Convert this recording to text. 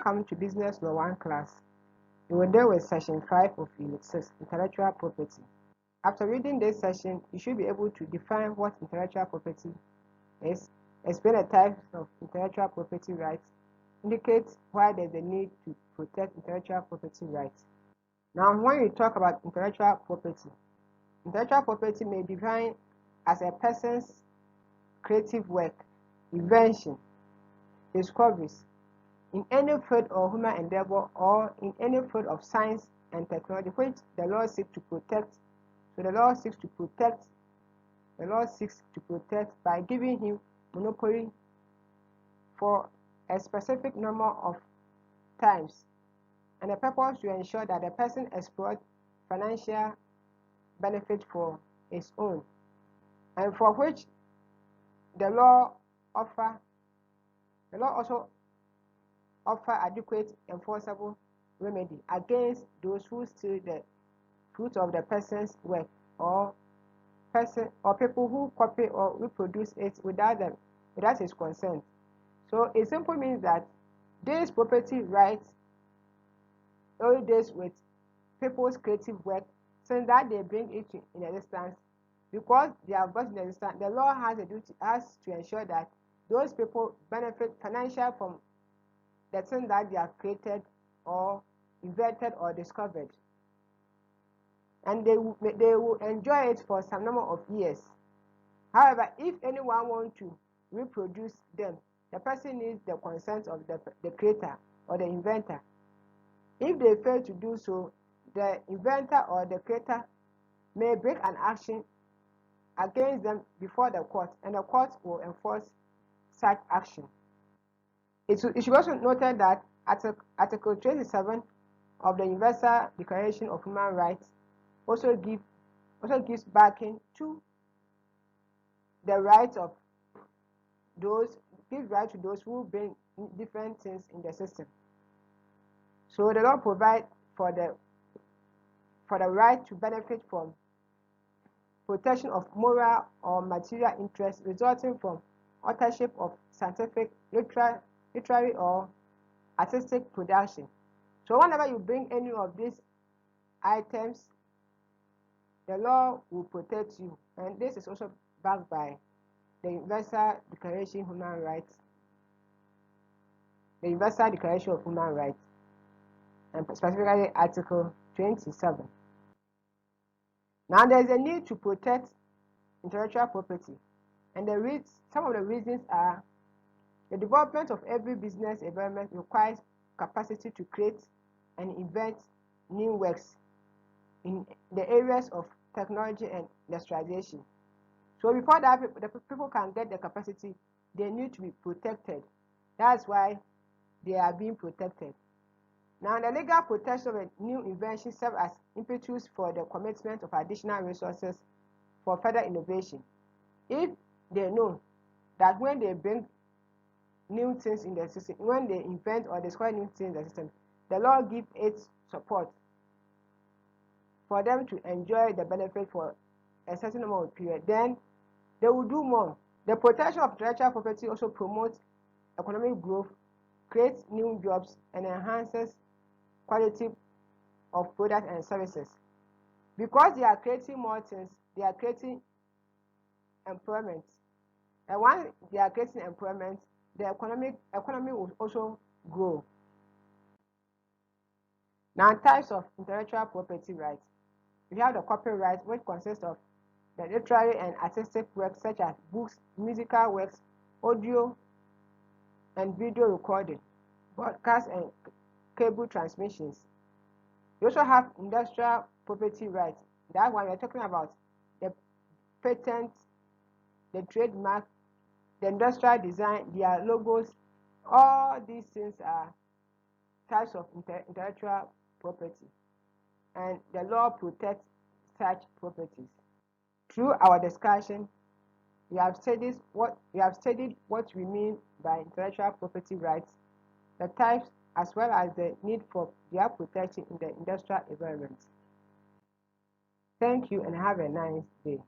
welcome to Business Law 1 class. We will deal with Section 5 of Unit 6, Intellectual Property. After reading this section, you should be able to define what intellectual property is, explain the types of intellectual property rights, indicate why there is a need to protect intellectual property rights. Now, when we talk about intellectual property may be defined as a person's creative work, invention, discoveries, in any field of human endeavor or in any field of science and technology which the law seeks to protect. So the law seeks to protect by giving him monopoly for a specific number of times, and the purpose to ensure that the person exploits financial benefit for his own, and for which the law also offer adequate enforceable remedy against those who steal the fruit of the person's work or people who copy or reproduce it without his consent. So it simply means that these property rights only deals with people's creative work, since that they bring it in existence. Because they have got in existence, the law has to ensure that those people benefit financially from the thing that they have created or invented or discovered, and they will enjoy it for some number of years. However, if anyone wants to reproduce them, the person needs the consent of the creator or the inventor. If they fail to do so, the inventor or the creator may bring an action against them before the court, and the court will enforce such action. It should also note that Article 27 of the Universal Declaration of Human Rights also gives backing to the rights of those who bring different things in the system. So the law provides for the right to benefit from protection of moral or material interests resulting from authorship of scientific, literary or artistic production. So whenever you bring any of these items, the law will protect you, and this is also backed by the Universal Declaration of Human Rights, and specifically Article 27. Now there is a need to protect intellectual property, and some of the reasons are: the development of every business environment requires capacity to create and invent new works in the areas of technology and industrialization. So before that, the people can get the capacity, they need to be protected. That's why they are being protected. Now, the legal protection of a new invention serves as impetus for the commitment of additional resources for further innovation. If they know that when they bring new things in the system, when they invent or discover new things in the system, the law gives it support for them to enjoy the benefit for a certain amount of period, then they will do more. The protection of intellectual property also promotes economic growth, creates new jobs, and enhances quality of products and services. Because they are creating more things, they are creating employment. And once they are creating employment, the economy will also grow. Now, types of intellectual property rights. We have the copyright, which consists of the literary and artistic works such as books, musical works, audio and video recording, broadcast and cable transmissions. We also have industrial property rights. That one we're talking about the patent, the trademark, the industrial design, their logos. All these things are types of intellectual property, and the law protects such properties. Through our discussion, we have studied what we mean by intellectual property rights, the types, as well as the need for their protection in the industrial environment. Thank you and have a nice day.